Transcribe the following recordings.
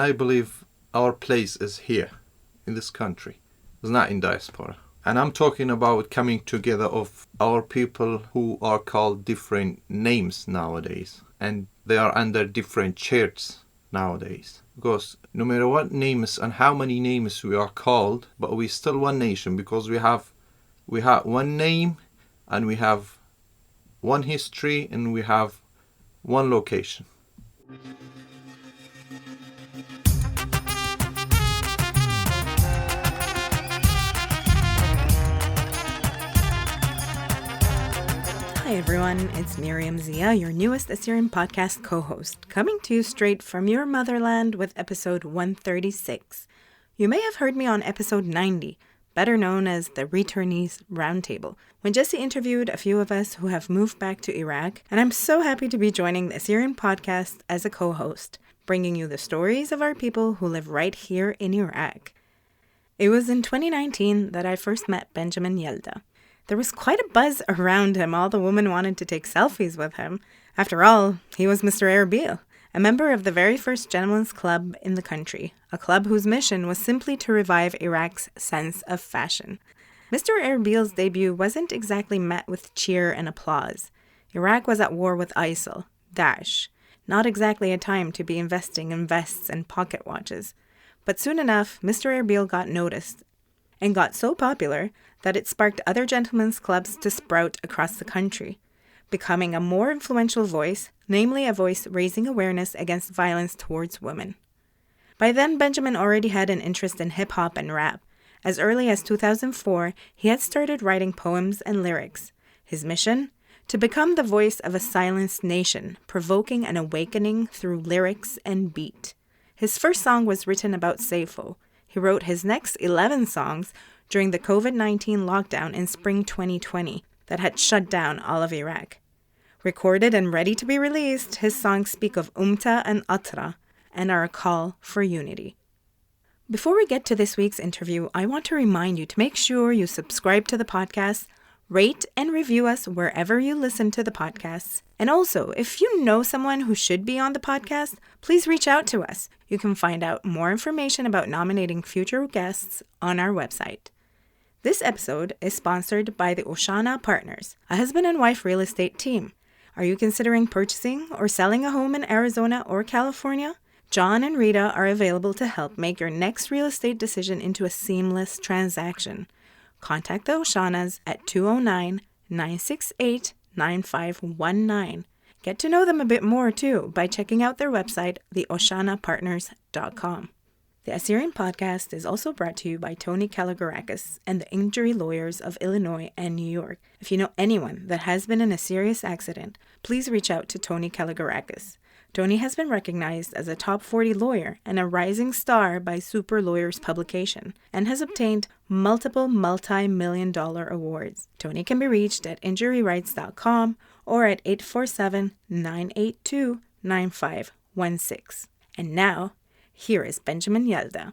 I believe our place is here, in this country. It's not in diaspora. And I'm talking about coming together of our people who are called different names nowadays. And they are under different chairs nowadays. Because no matter what names and how many names we are called, but we still one nation because we have one name and we have one history and we have one location. Hi everyone, it's Miriam Zia, your newest Assyrian podcast co-host, coming to you straight from your motherland with episode 136. You may have heard me on episode 90, better known as the Returnees Roundtable, when Jesse interviewed a few of us who have moved back to Iraq, and I'm so happy to be joining the Assyrian podcast as a co-host, bringing you the stories of our people who live right here in Iraq. It was in 2019 that I first met Benjamin Yalda. There was quite a buzz around him. All the women wanted to take selfies with him. After all, he was Mr. Erbil, a member of the very first gentlemen's club in the country, a club whose mission was simply to revive Iraq's sense of fashion. Mr. Erbil's debut wasn't exactly met with cheer and applause. Iraq was at war with ISIL, Daesh, not exactly a time to be investing in vests and pocket watches. But soon enough, Mr. Erbil got noticed and got so popular that it sparked other gentlemen's clubs to sprout across the country, becoming a more influential voice, namely a voice raising awareness against violence towards women. By then, Benjamin already had an interest in hip-hop and rap. As early as 2004, he had started writing poems and lyrics. His mission? To become the voice of a silenced nation, provoking an awakening through lyrics and beat. His first song was written about Seyfo. He wrote his next 11 songs during the COVID-19 lockdown in spring 2020 that had shut down all of Iraq. Recorded and ready to be released, his songs speak of Umta and Atra and are a call for unity. Before we get to this week's interview, I want to remind you to make sure you subscribe to the podcast, rate and review us wherever you listen to the podcasts. And also, if you know someone who should be on the podcast, please reach out to us. You can find out more information about nominating future guests on our website. This episode is sponsored by the Oshana Partners, a husband and wife real estate team. Are you considering purchasing or selling a home in Arizona or California? John and Rita are available to help make your next real estate decision into a seamless transaction. Contact the Oshanas at 209-968-9519. Get to know them a bit more, too, by checking out their website, theoshanapartners.com. The Assyrian podcast is also brought to you by Tony Kalogerakis and the injury lawyers of Illinois and New York. If you know anyone that has been in a serious accident, please reach out to Tony Kalogerakis. Tony has been recognized as a top 40 lawyer and a rising star by Super Lawyers publication and has obtained multiple multi-million-dollar awards. Tony can be reached at injuryrights.com or at 847-982-9516. And now, here is Benjamin Yalda.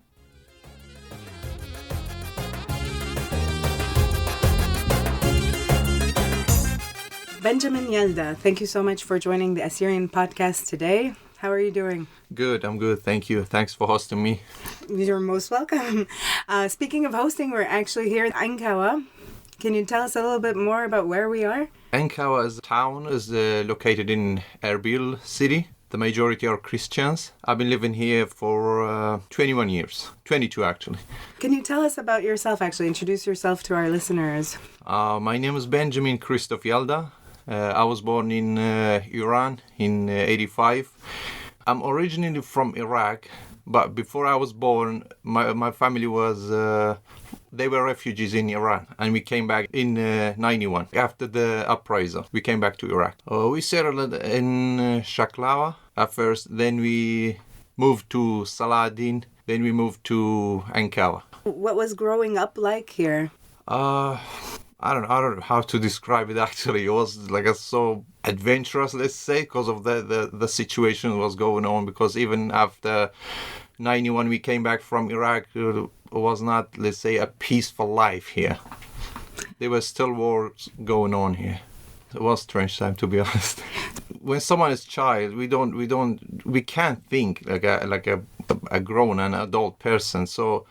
Benjamin Yalda, thank you so much for joining the Assyrian podcast today. How are you doing? Good, I'm good, thank you. Thanks for hosting me. You're most welcome. Speaking of hosting, we're actually here in Ankawa. Can you tell us a little bit more about where we are? Ankawa is a town, is located in Erbil city. The majority are Christians. I've been living here for 21 years. 22 actually. Can you tell us about yourself actually? Introduce yourself to our listeners. My name is Benjamin Christophe Yalda. I was born in Iran in 85. I'm originally from Iraq, but before I was born, my family was, they were refugees in Iran, and we came back in 91. After the uprising, we came back to Iraq. We settled in Shaklawa at first, then we moved to Saladin, then we moved to Ankawa. What was growing up like here? I don't know how to describe it actually. It was like so adventurous, let's say, because of the situation was going on. Because even after 91 we came back from Iraq, it was not, let's say, a peaceful life here. There were still wars going on here. It was strange time, to be honest. When someone is child, we can't think like a a grown and adult person. So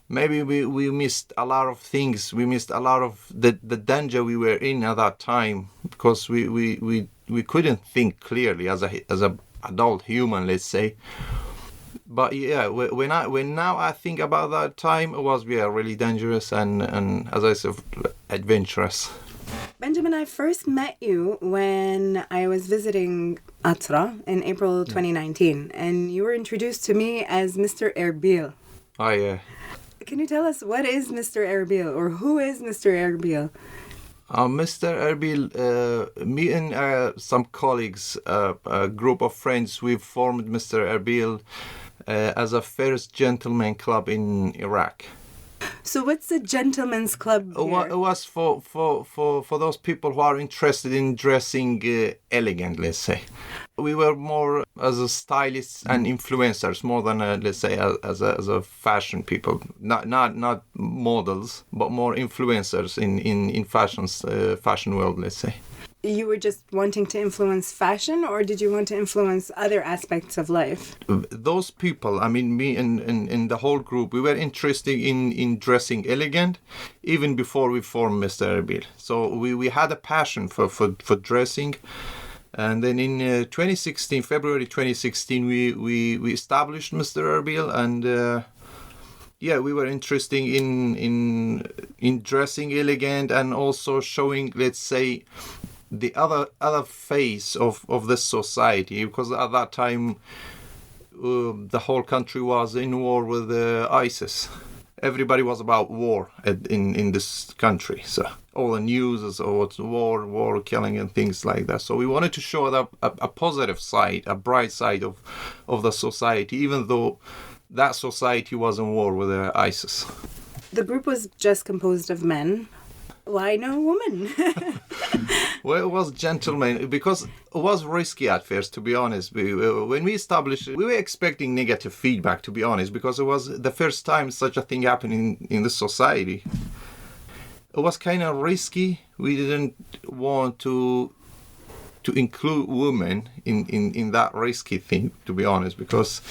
maybe we missed a lot of things. We missed a lot of the danger we were in at that time, because we couldn't think clearly as a adult human, let's say. But yeah, when now I think about that time, it was really dangerous and as I said, adventurous. Benjamin, I first met you when I was visiting Atra in April 2019, and you were introduced to me as Mr. Erbil. Oh yeah. Can you tell us what is Mr. Erbil, or who is Mr. Erbil? Mr. Erbil, me and some colleagues, a group of friends, we formed Mr. Erbil as a first gentleman club in Iraq. So what's the gentleman's club here? It was for those people who are interested in dressing elegant, let's say. We were more as a stylists and influencers, more than let's say as a fashion people. Not models, but more influencers in fashion world, let's say. You were just wanting to influence fashion, or did you want to influence other aspects of life? Those people, I mean, me and the whole group, we were interested in dressing elegant even before we formed Mr. Erbil. So we had a passion for dressing. And then in February 2016, we established Mr. Erbil, and we were interested in dressing elegant and also showing, let's say, the other face of this society, because at that time the whole country was in war with ISIS. Everybody was about war in this country, so all the news is war, killing and things like that. So we wanted to show a positive side, a bright side of the society, even though that society was in war with ISIS. The group was just composed of men. Why no woman? Well, it was gentlemen, because it was risky at first, to be honest. When we established it, we were expecting negative feedback, to be honest, because it was the first time such a thing happened in the society. It was kind of risky. We didn't want to include women in that risky thing, to be honest, because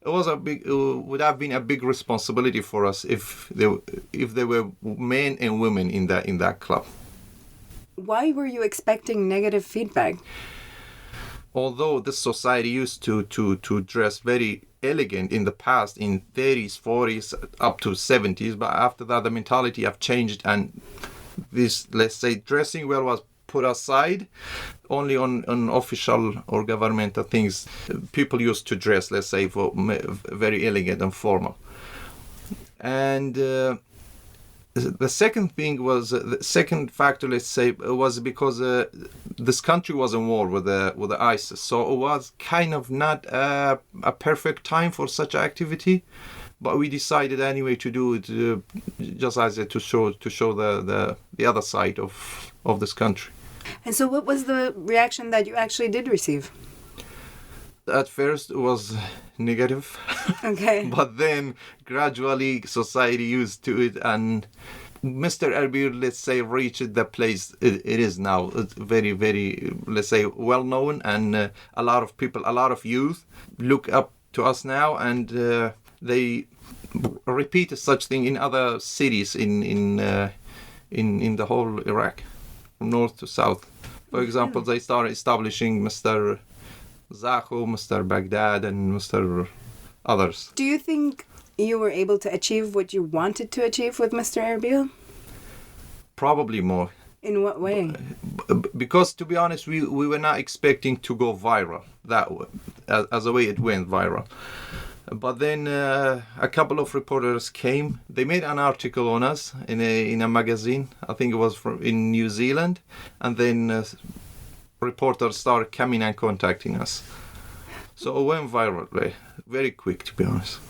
it would have been a big responsibility for us if there were men and women in that club. Why were you expecting negative feedback? Although this society used to dress very elegant in the past, in 30s, 40s, up to 70s, but after that the mentality have changed, and this, let's say, dressing well was put aside. Only on official or governmental things people used to dress, let's say, for very elegant and formal. And the second thing was, the second factor, let's say, was because this country was in war with the ISIS, so it was kind of not a perfect time for such activity. But we decided anyway to do it, just as to show the other side of this country. And so what was the reaction that you actually did receive? At first it was negative. Okay. But then gradually society used to it, and Mr. Erbil, let's say, reached the place it is now. It's very, very, let's say, well known, and a lot of people, a lot of youth look up to us now, and they repeat such thing in other cities in the whole Iraq, from north to south. For example, they started establishing Mr. Zaho, Mr. Baghdad, and Mr. others. Do you think you were able to achieve what you wanted to achieve with Mr. Erbil? Probably more. In what way? Because, to be honest, we were not expecting to go viral that way, as a way it went viral. But then a couple of reporters came. They made an article on us in a magazine. I think it was in New Zealand, and then reporters started coming and contacting us. So it went viral very quick, to be honest.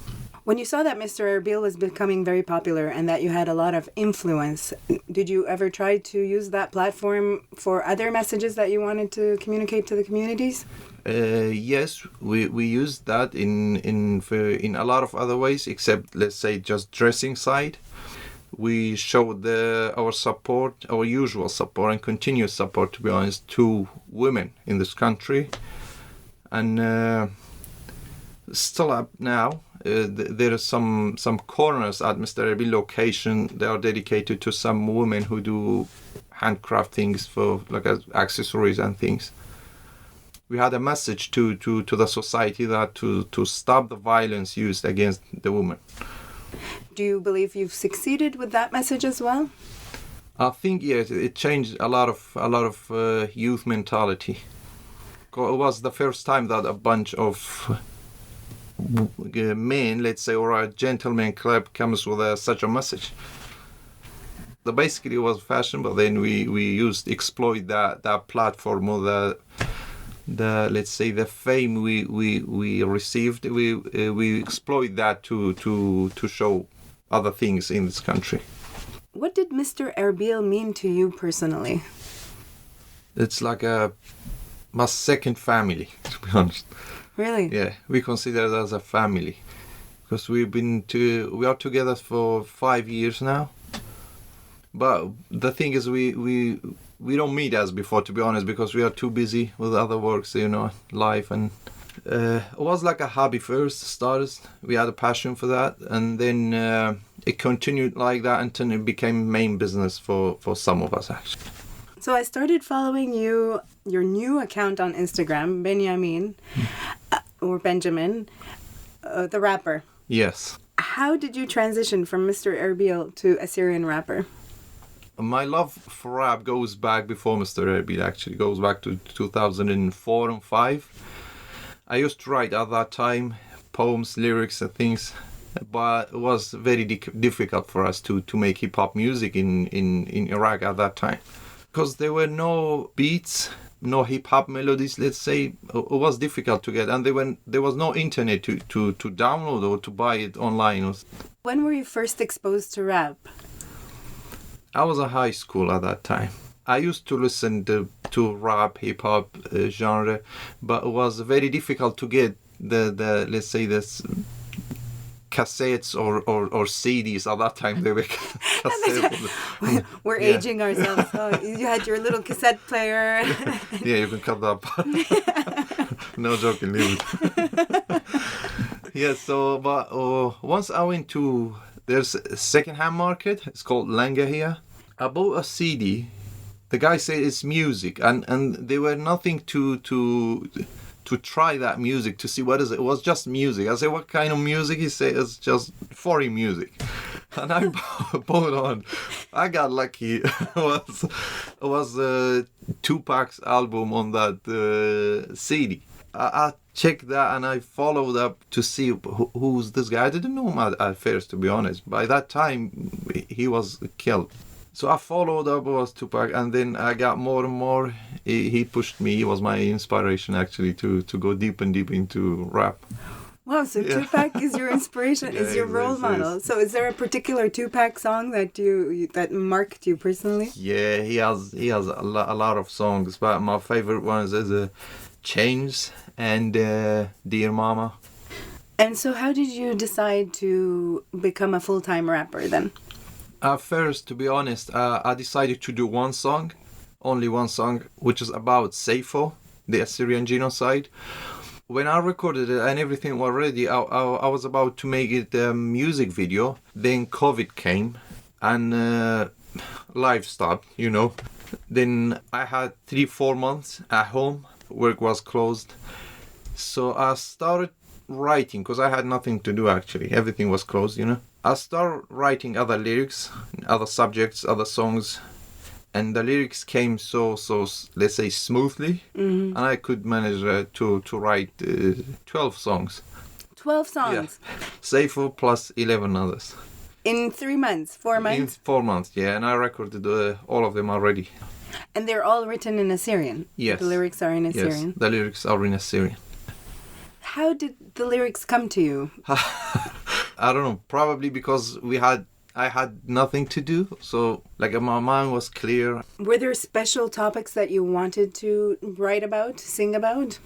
When you saw that Mr. Erbil was becoming very popular and that you had a lot of influence, did you ever try to use that platform for other messages that you wanted to communicate to the communities? Yes, we used that in a lot of other ways, except, let's say, just dressing side. We showed our support, our usual support and continuous support, to be honest, to women in this country. And still up now. There are some corners at Mr. Erbil location. They are dedicated to some women who do handcraft things for like accessories and things. We had a message to the society that to stop the violence used against the women. Do you believe you've succeeded with that message as well? I think yes, it changed a lot of youth mentality. It was the first time that a bunch of men, let's say, or a gentleman club comes with such a message. Basically, it was fashion, but then we exploit that platform or the let's say the fame we received. We exploit that to show other things in this country. What did Mr. Erbil mean to you personally? It's like my second family, to be honest. Really? Yeah, we consider it as a family because we are together for 5 years now. But the thing is, we don't meet as before, to be honest, because we are too busy with other works, life. And it was like a hobby first, started. We had a passion for that. And then it continued like that until it became main business for some of us, actually. So I started following your new account on Instagram, Benjamin, or Benjamin, the rapper. Yes. How did you transition from Mr. Erbil to a Syrian rapper? My love for rap goes back before Mr. Erbil, actually. It goes back to 2004 and 5. I used to write at that time poems, lyrics and things, but it was very difficult for us to make hip-hop music in Iraq at that time. Because there were no beats, no hip-hop melodies, let's say. It was difficult to get, and there was no internet to download or to buy it online. When were you first exposed to rap? I was in high school at that time. I used to listen to rap, hip-hop genre, but it was very difficult to get the let's say this cassettes or CDs at that time. They were cassettes. We're aging ourselves. Oh, you had your little cassette player. Yeah, you can cut that part. No joking, leave it. Yeah, so but once I went to there's a second-hand market. It's called Langa here. I bought a CD. The guy said it's music, and there were nothing to try that music to see what is it. It was just music. I said, what kind of music? He said, it's just foreign music. And I bought on. I got lucky. It was Tupac's album on that CD. I checked that and I followed up to see who's this guy. I didn't know him at first, to be honest. By that time, he was killed. So I followed up with Tupac, and then I got more and more. He pushed me. He was my inspiration, actually, to go deep and deep into rap. Wow, so yeah. Tupac is your inspiration, is your role model. So is there a particular Tupac song that marked you personally? Yeah, he has a lot of songs, but my favorite ones is Chains and Dear Mama. And so how did you decide to become a full-time rapper then? First, to be honest, I decided to do only one song, which is about Seyfo, the Assyrian genocide. When I recorded it and everything was ready, I was about to make it a music video. Then COVID came and life stopped, Then I had 3-4 months at home. Work was closed. So I started writing because I had nothing to do, actually. Everything was closed, I started writing other lyrics, other subjects, other songs. And the lyrics came so let's say, smoothly. Mm-hmm. And I could manage to write 12 songs. 12 songs? Yeah. Seyfo plus 11 others. In 3 months? 4 months? In 4 months, yeah. And I recorded all of them already. And they're all written in Assyrian? Yes. The lyrics are in Assyrian? Yes, the lyrics are in Assyrian. How did the lyrics come to you? I don't know. Probably because I had nothing to do. So, my mind was clear. Were there special topics that you wanted to write about, sing about?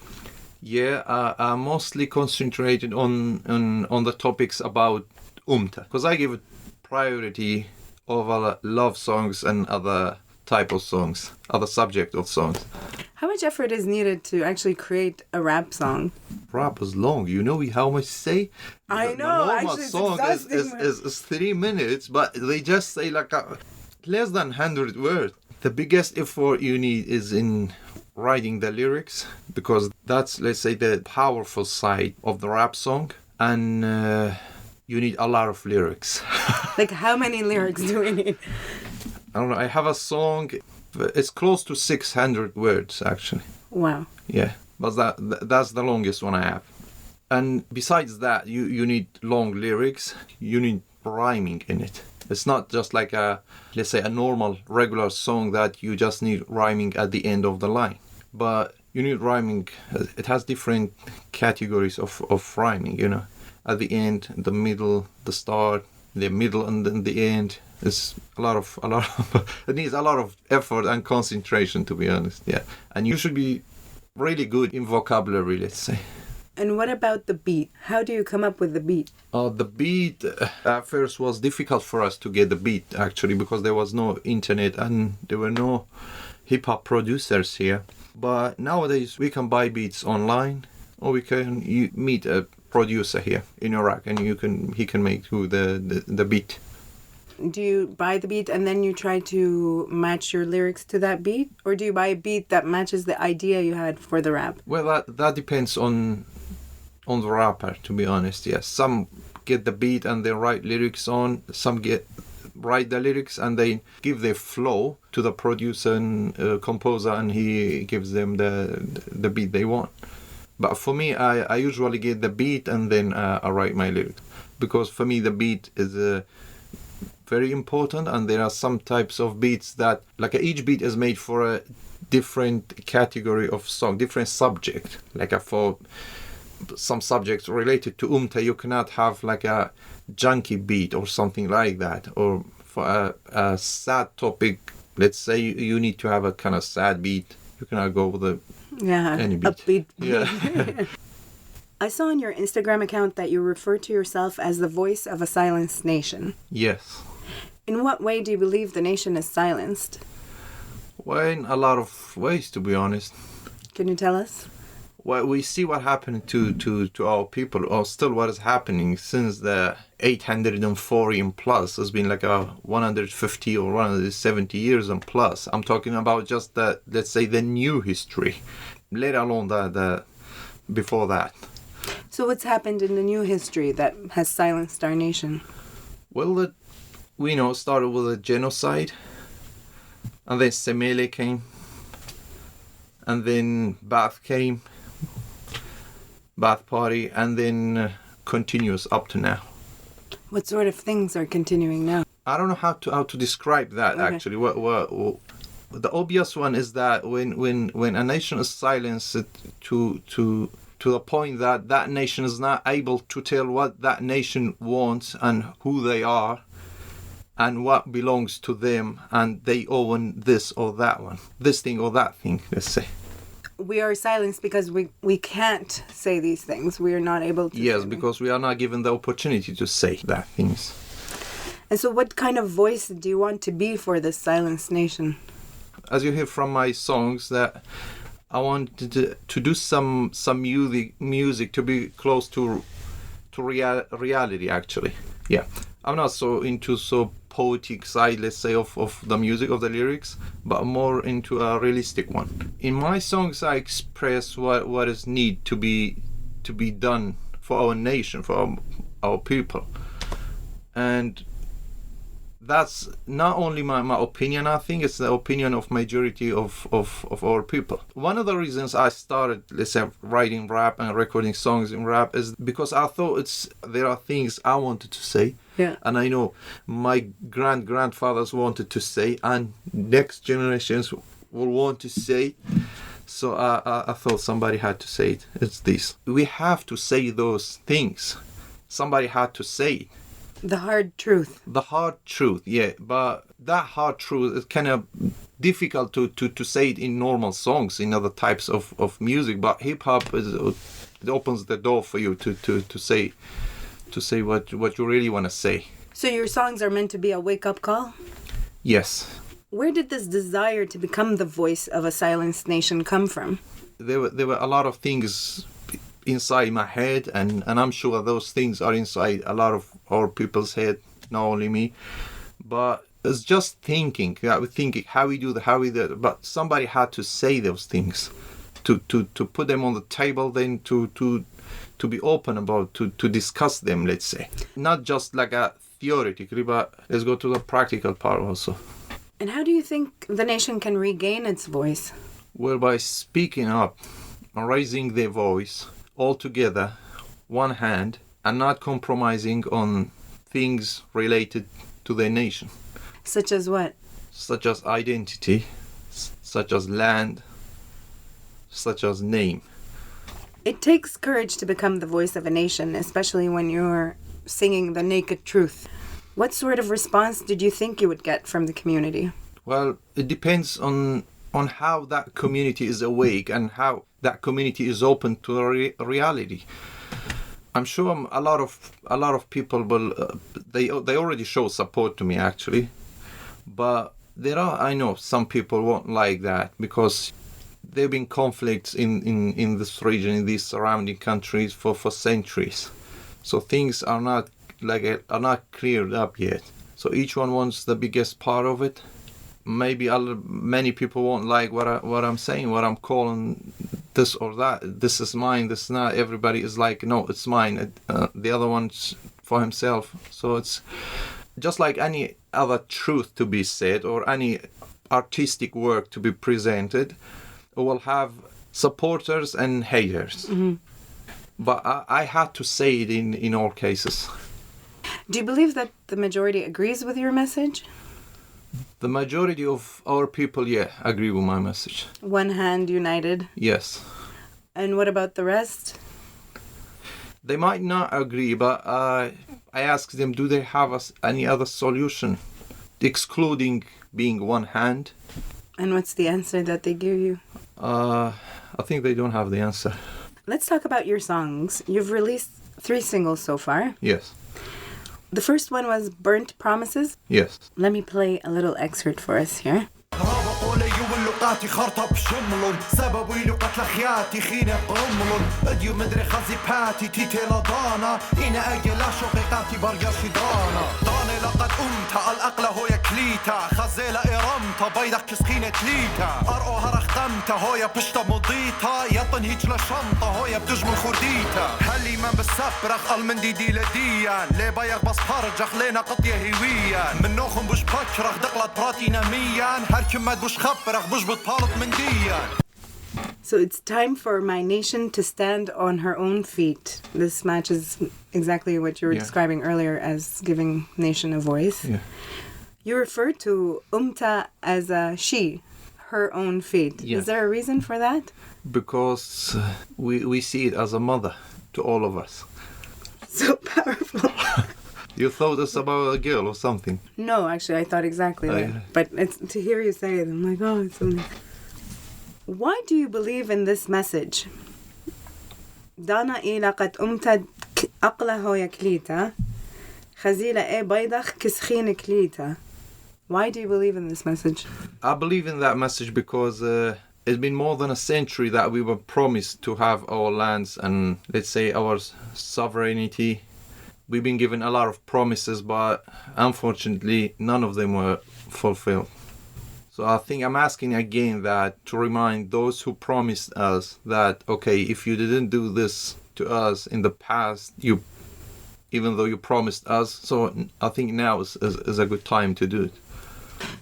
Yeah, I mostly concentrated on the topics about Umta. Because I give it priority over love songs and other type of songs, other subject of songs. How much effort is needed to actually create a rap song? Rap is long. You know how much say? I know. The normal Actually, it's song exhausting. is 3 minutes, but they just say like less than 100 words. The biggest effort you need is in writing the lyrics, because that's, let's say, the powerful side of the rap song, and you need a lot of lyrics. Like, how many lyrics do we need? I don't know. I have a song. It's close to 600 words, actually. Wow. Yeah, but that's the longest one I have. And besides that, you need long lyrics. You need rhyming in it. It's not just like let's say, a normal, regular song that you just need rhyming at the end of the line. But you need rhyming. It has different categories of rhyming, you know. At the end, the middle, the start, the middle, and then the end. It's a lot of it needs a lot of effort and concentration, to be honest. Yeah, and you should be really good in vocabulary, let's say. And what about the beat? How do you come up with the beat? The beat at first was difficult for us to get the beat, actually, because there was no internet and there were no hip-hop producers here. But nowadays we can buy beats online, or we can meet a producer here in Iraq, and he can make you the beat. Do you buy the beat and then you try to match your lyrics to that beat? Or do you buy a beat that matches the idea you had for the rap? Well, that depends on the rapper, to be honest. Yes, some get the beat and they write lyrics on. Some write the lyrics and they give their flow to the producer and composer, and he gives them the beat they want. But for me, I usually get the beat and then I write my lyrics, because for me the beat is very important, and there are some types of beats that, like, each beat is made for a different category of song, different subject. Like for some subjects related to Umta, you cannot have like a junkie beat or something like that. Or for a sad topic, let's say you need to have a kind of sad beat. You cannot go with any beat. Upbeat. Yeah. I saw on your Instagram account that you refer to yourself as the voice of a silenced nation. Yes. In what way do you believe the nation is silenced? Well, in a lot of ways, to be honest. Can you tell us? Well, we see what happened to our people, or still what is happening since the 840 and plus. It's been like a 150 or 170 years and plus. I'm talking about just let's say, the new history, let alone the before that. So what's happened in the new history that has silenced our nation? Well, we know started with a genocide, and then Semele came, and then Ba'ath came, Ba'ath Party, and then continues up to now. What sort of things are continuing now? I don't know how to describe that, okay. Actually. What the obvious one is that when a nation is silenced to the point that nation is not able to tell what that nation wants and who they are and what belongs to them, and they own this or that one, this thing or that thing, let's say. We are silenced because we can't say these things. We are not able to. Yes, because we are not given the opportunity to say that things. And so what kind of voice do you want to be for this silenced nation? As you hear from my songs, that I wanted to do some music to be close to reality, actually. Yeah. I'm not so into poetic side, let's say, of the music, of the lyrics, but more into a realistic one. In my songs, I express what is need to be done for our nation, for our people. And that's not only my opinion, I think it's the opinion of majority of our people. One of the reasons I started, let's say, writing rap and recording songs in rap is because I thought there are things I wanted to say. Yeah. And I know my grandfathers wanted to say, and next generations will want to say. So I thought somebody had to say it. It's this. We have to say those things. Somebody had to say it. The hard truth. The hard truth, yeah. But that hard truth is kind of difficult to say it in normal songs, in other types of music. But hip-hop, it opens the door for you to say what you really want to say. So your songs are meant to be a wake-up call? Yes. Where did this desire to become the voice of a silenced nation come from? There were a lot of things inside my head, and I'm sure those things are inside a lot of our people's head, not only me. But it's just thinking how we do that, how we do it. But somebody had to say those things, to put them on the table, then to be open about, to discuss them, let's say. Not just like a theoretically, but let's go to the practical part also. And how do you think the nation can regain its voice? Well, by speaking up, raising their voice all together, one hand, and not compromising on things related to their nation. Such as what? Such as identity, such as land, such as name. It takes courage to become the voice of a nation, especially when you're singing the naked truth. What sort of response did you think you would get from the community? Well, it depends on how that community is awake and how that community is open to the reality. I'm sure a lot of people will they already show support to me actually, but I know some people won't like that because there have been conflicts in this region, in these surrounding countries for centuries. So things are not cleared up yet. So each one wants the biggest part of it. Maybe many people won't like what I'm saying, what I'm calling this or that. This is mine, this is not. Everybody is like, no, it's mine. The other one's for himself. So it's just like any other truth to be said or any artistic work to be presented. It will have supporters and haters. Mm-hmm. But I had to say it in all cases. Do you believe that the majority agrees with your message? The majority of our people, agree with my message. One hand united? Yes. And what about the rest? They might not agree, but I ask them, do they have any other solution, excluding being one hand? And what's the answer that they give you? I think they don't have the answer. Let's talk about your songs. You've released 3 singles so far. Yes. The first one was Burnt Promises. Yes. Let me play a little excerpt for us here. لقاتي خرطة بشملون سببي لقتل خياتي خينة برملون اديو مدري خزي باتي تيتي لضانا إنا أجي لا شقيقاتي برجر شدانا داني لقد أمتا الأقل هو يكليتا خزيلة إرمتا بيدك كسخينة تليتا أرقو هرختمتا هويا بشتا مضيتا يطن هيج لشنطة هويا بتجمل خرديتا هلي من بسبرخ المندي دي لديان لي بيغ بس فرجخ لينا قطية هويان من نوخم بوش بكرخ دقلت براتي نميان هر كمات بوش خبرخ بوش So it's time for my nation to stand on her own feet. This matches exactly what you were describing earlier as giving nation a voice. Yeah. You refer to Umta as a she, her own feet. Yeah. Is there a reason for that? Because we see it as a mother to all of us. So powerful. You thought it's about a girl or something? No, actually, I thought exactly that. But to hear you say it, I'm like, oh, it's something. Why do you believe in this message? Dana ilaqat umtad aqla hoya klita, khazila e baydakh kiskhina klita. Why do you believe in this message? I believe in that message because it's been more than a century that we were promised to have our lands and, let's say, our sovereignty. We've been given a lot of promises, but unfortunately, none of them were fulfilled. So I think I'm asking again that to remind those who promised us that, okay, if you didn't do this to us in the past, even though you promised us, so I think now is a good time to do it.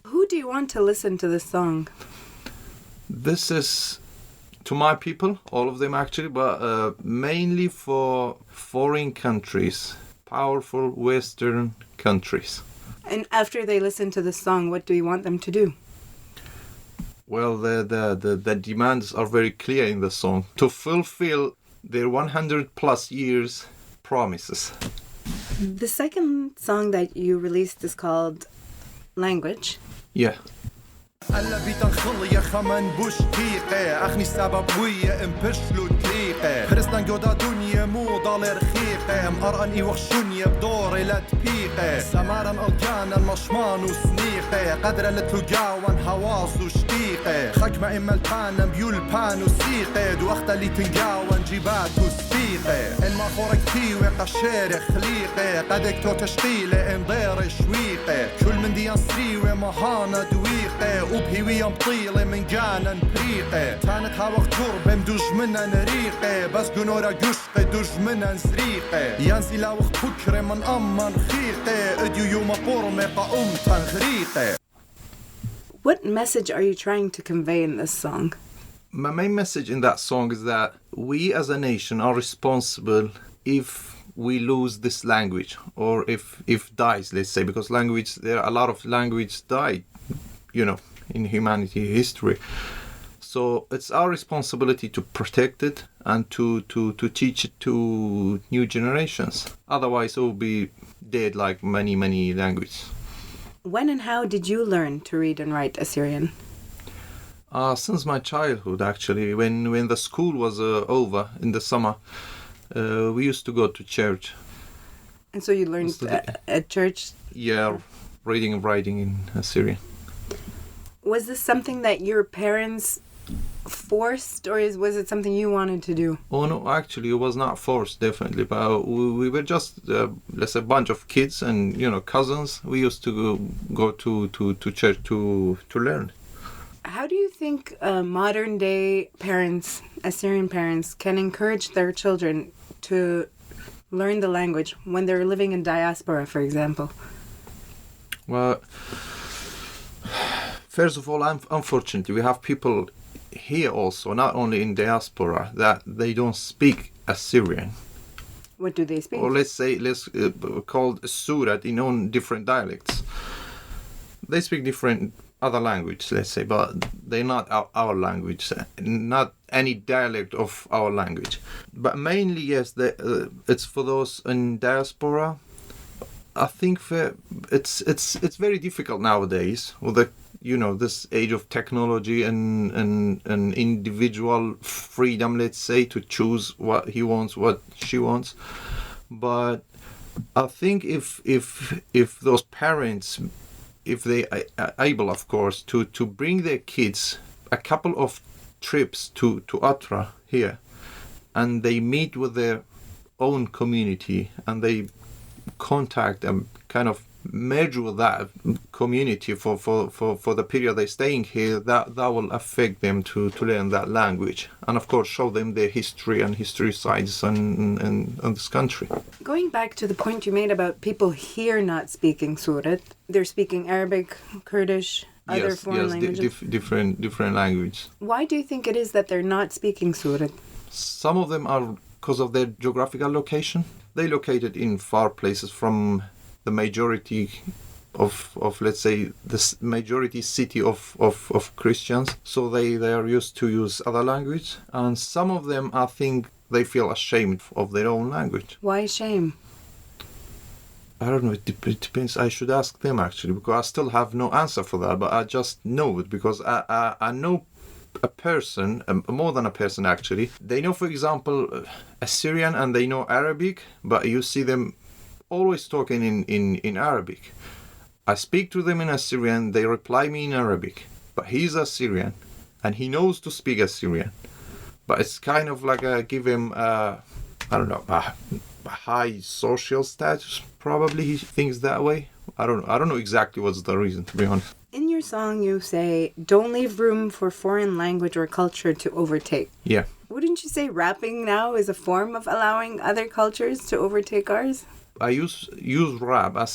Who do you want to listen to this song? This is to my people, all of them actually, but mainly for foreign countries. Powerful Western countries. And after they listen to the song, what do you want them to do? Well, the demands are very clear in the song. To fulfill their 100 plus years promises. The second song that you released is called Language. Yeah. ألا بيتنخل يا خمن بوش تيقة أخني سبب ويا امبشلو تيقة دقيقة خرسنا نجودا دنيا مو ضل رخيقة مقرقن إيوخ شنية بدوري لدقيقة سمارن ألقانا المشمان وسنيقة قدر لتلقاوان هواس وشتيقة خكمة إما البانا بيول بان وسيقة دو أختا اللي تنقاوان جيبات وسبيقة الماخورة كتيوة قشير خليقة قدك تو تشقيلة انضير شويقة كل من ديان سريوة مهانا دويقة وبهيوية مطيلة من جانا بريقة تانت هاوخ جربة مدوج منا نريقة بس قنورة قشقة دوج منا نزريقة يانزي لاوخ بكرة من أمان خيقة اديو يوم قرمة قاوم تنغريقة. What message are you trying to convey in this song? My main message in that song is that we as a nation are responsible if we lose this language or if dies, let's say, because language, there are a lot of language died, in humanity history. So it's our responsibility to protect it and to teach it to new generations. Otherwise it will be dead like many languages. When and how did you learn to read and write Assyrian? Since my childhood, actually. When the school was over in the summer, we used to go to church. And so you learned at church? Yeah, reading and writing in Assyrian. Was this something that your parents forced, or was it something you wanted to do? Oh no, actually it was not forced, definitely, but we were just let's say a bunch of kids and cousins. We used to go to church to learn. How do you think modern day parents, Assyrian parents, can encourage their children to learn the language when they're living in diaspora, for example? Well, first of all, unfortunately, we have people here also, not only in diaspora, that they don't speak Assyrian. What do they speak? Or let's call Surat in different dialects. They speak different other language, let's say, but they're not our language, not any dialect of our language. But mainly, yes, it's for those in diaspora. I think it's very difficult nowadays with the this age of technology and individual freedom, let's say, to choose what he wants, what she wants. But I think if those parents, if they are able, of course, to bring their kids a couple of trips to Atra here, and they meet with their own community and they contact and kind of merge with that community for the period they're staying here, that will affect them to learn that language, and of course show them their history and history sides and this country. Going back to the point you made about people here not speaking Surat, they're speaking Arabic, Kurdish, other foreign languages. different language. Why do you think it is that they're not speaking Surat? Some of them are because of their geographical location. They're located in far places from the majority of let's say the majority city of Christians, so they are used to use other language, and some of them, I think, they feel ashamed of their own language. Why shame? I don't know, it depends. I should ask them actually, because I still have no answer for that, but I just know it because I know a person, more than a person actually. They know, for example, Assyrian and they know Arabic, but you see them always talking in Arabic. I speak to them in Assyrian, they reply me in Arabic, but he's Assyrian and he knows to speak Assyrian, but it's kind of like give him I don't know, a high social status. Probably he thinks that way. I don't know exactly what's the reason, to be honest. In your song you say, don't leave room for foreign language or culture to overtake. Yeah. Wouldn't you say rapping now is a form of allowing other cultures to overtake ours? I use rap. I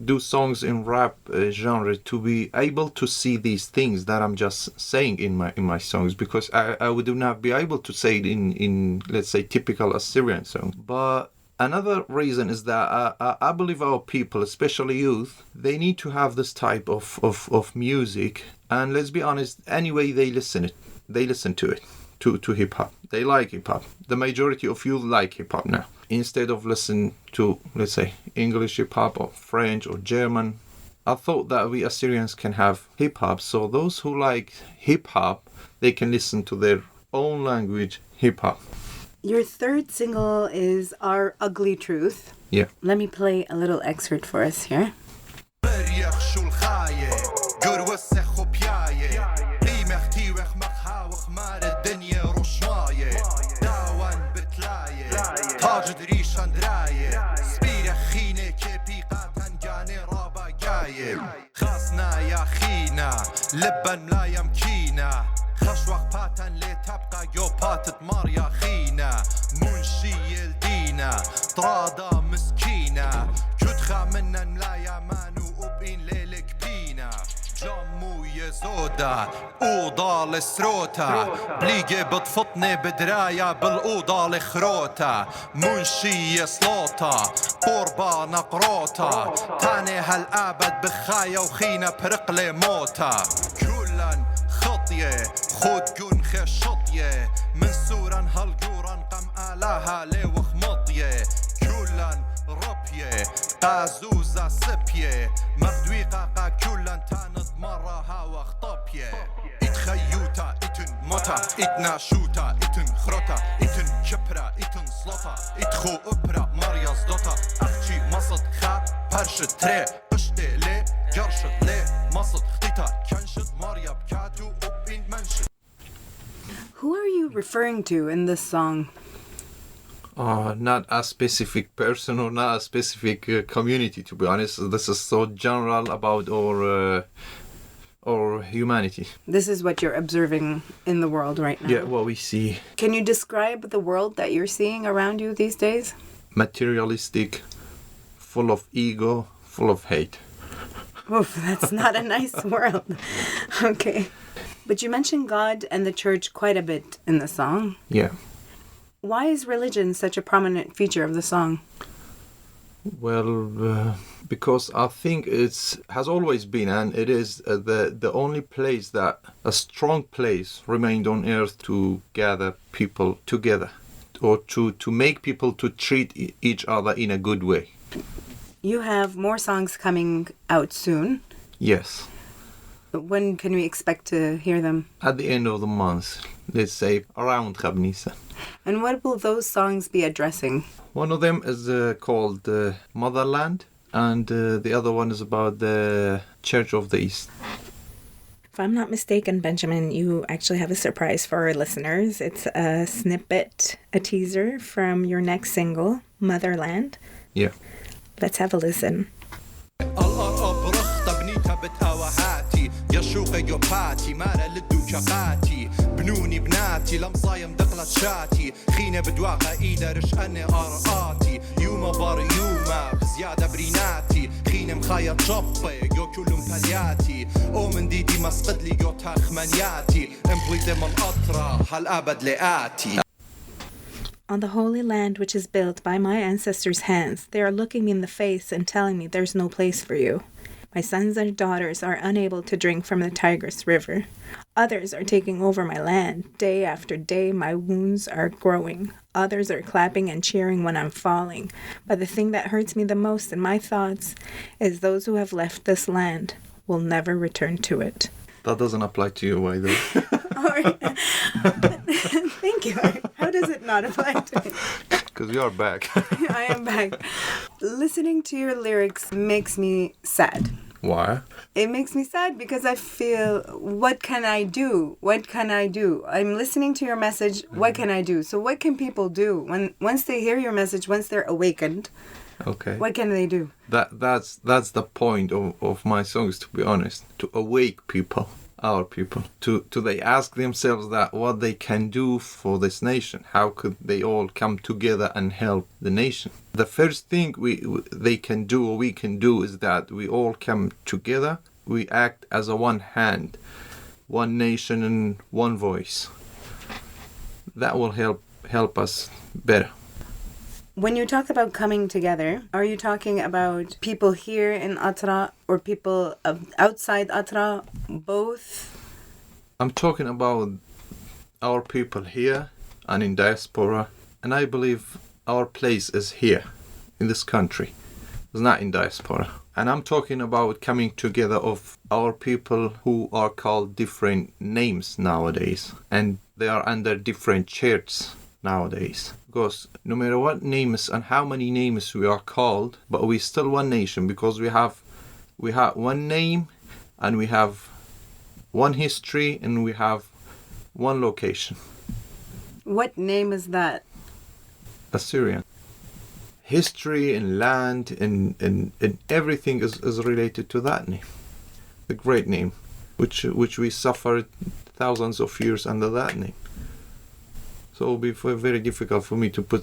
do songs in rap genre to be able to see these things that I'm just saying in my songs, because I would not be able to say it in let's say typical Assyrian songs. But another reason is that I believe our people, especially youth, they need to have this type of music. And let's be honest, anyway they listen to it, to hip-hop. They like hip-hop. The majority of youth like hip-hop now. Instead of listening to, let's say, English hip-hop or French or German, I thought that we Assyrians can have hip-hop. So those who like hip-hop, they can listen to their own language hip-hop. Your third single is Our Ugly Truth. Yeah. Let me play a little excerpt for us here. خاصنا يا خينا لبا لا يمكينا خشوق باتن لي تبقى يو باتت مار يا خينا منشي يلدينا طرادة مسكينة كدخا منا لا يمانو وبين ليلك بينا جمو يزودا أوضة لسروتا بليجي بتفطني بدراية بالأوضة لخروتا منشي يسلوتا قربة نقروتا تاني هالأبد بخايا وخينا برقلي موتا كلن خطية خود جون خشطية من سورا هالجورا قم آلاها لوخ مطية كلن ربية قازوزة سبية مردويقة قا كلن تاند مرها وخطبية اتخيوتا اتن موتا اتنا شوتا اتن خروتا اتن كبرا اتن سلطة اتخو ابرا مريا زدوتا اخشي مصد خا برشت تري قشتي لي جرشت لي مصد خطيتا كنشت مريا بكاتو وبين منشت. Who are you referring to in this song? Not a specific person or not a specific community, to be honest. This is so general about our humanity. This is what you're observing in the world right now. Yeah, what we see. Can you describe the world that you're seeing around you these days? Materialistic, full of ego, full of hate. Oof, that's not a nice world. Okay. But you mentioned God and the church quite a bit in the song. Yeah. Why is religion such a prominent feature of the song? Well, because I think it's has always been, and it is the only place that a strong place remained on earth to gather people together, or to make people to treat each other in a good way. You have more songs coming out soon. Yes. When can we expect to hear them? At the end of the month, let's say around Khabnisa. And what will those songs be addressing? One of them is called Motherland, and the other one is about the Church of the East. If I'm not mistaken, Benjamin, you actually have a surprise for our listeners. It's a snippet, a teaser from your next single, Motherland. Yeah. Let's have a listen. يشوق يوباتي مارا لدو شقاتي بنوني بناتي لمصايم دقلت شاتي خينة بدواقة إيدا رشقني أرقاتي يوما بار يوما بزيادة بريناتي خينة مخايا شبي يو كلهم بلياتي أو من ديدي مسقد لي يو تاخمانياتي امبويدي من أطرا هالأبد لآتي. On the holy land which is built by my ancestors' hands, they are looking me in the face and telling me there's no place for you. My sons and daughters are unable to drink from the Tigris River. Others are taking over my land. Day after day, my wounds are growing. Others are clapping and cheering when I'm falling. But the thing that hurts me the most in my thoughts is those who have left this land will never return to it. That doesn't apply to you either. Thank you. How does it not apply to me? Because you are back. I am back. Listening to your lyrics makes me sad. Why? It makes me sad because I feel, what can I do? What can I do? I'm listening to your message. What can I do? So what can people do once they hear your message, once they're awakened? Okay. What can they do? That's the point of my songs, to be honest. To awake people, our people. To they ask themselves that what they can do for this nation. How could they all come together and help the nation? The first thing they can do, or we can do, is that we all come together. We act as a one hand, one nation and one voice. That will help us better. When you talk about coming together, are you talking about people here in Atra or people outside Atra, both? I'm talking about our people here and in diaspora, and I believe our place is here, in this country. It's not in diaspora. And I'm talking about coming together of our people who are called different names nowadays, and they are under different churches nowadays. Because no matter what names and how many names we are called, but we still one nation, because we have one name, and we have one history, and we have one location. What name is that? Assyrian. History and land and everything is related to that name. The great name, which we suffered thousands of years under that name. So it will be very difficult for me to put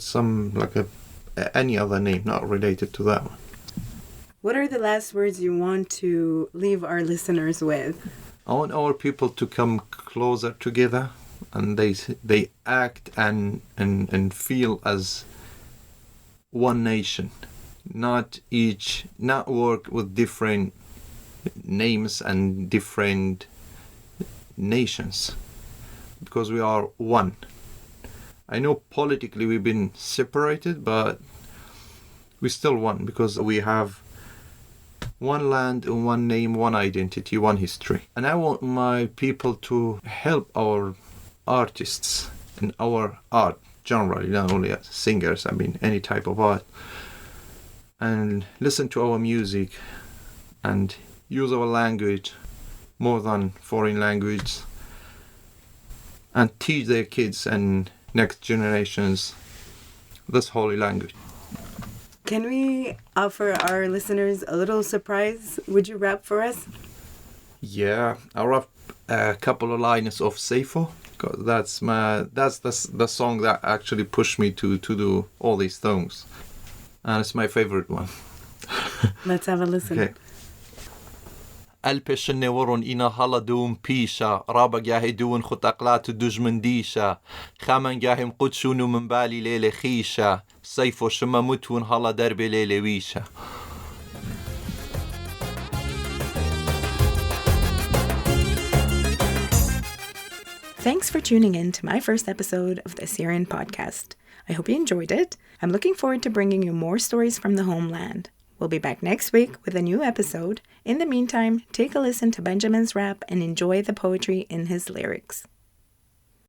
any other name not related to that one. What are the last words you want to leave our listeners with? I want our people to come closer together, and they act and feel as one nation, not work with different names and different nations, because we are one. I know politically we've been separated, but we're still one, because we have one land and one name, one identity, one history. And I want my people to help our artists and our art generally, not only as singers, I mean any type of art, and listen to our music and use our language more than foreign language, and teach their kids and next generations this holy language. Can we offer our listeners a little surprise? Would you rap for us? Yeah, I'll rap a couple of lines of Seyfo. That's the song that actually pushed me to do all these songs, and it's my favorite one. Let's have a listen. Okay. الپشن ورون اینا حالا دوم پیشا رابا گاهی دون خود اقلات دجمن دیشا خامن گاهم قدشونو من بالي ليلة خيشا سيفو شما متون حالا درب ليلة ويشا. Thanks for tuning in to my first episode of the Assyrian podcast. I hope you enjoyed it. I'm looking forward to bringing you more stories from the homeland. We'll be back next week with a new episode. In the meantime, take a listen to Benjamin's rap and enjoy the poetry in his lyrics.